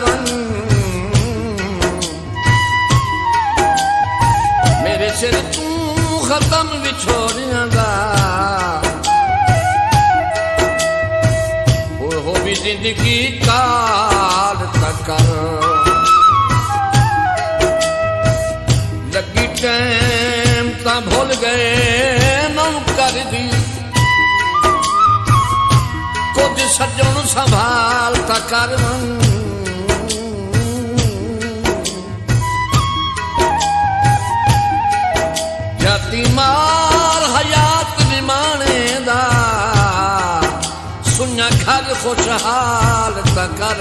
one मेरे सिर तू खत्म विछोड़ियां दा हो भी जिंदगी काल तक लगी टैम ता भूल गए नौ कर दी कुछ सज्जन संभाल ता कर जाती मार हयात निमाने दा सुन्या घर खुशहाल ता कर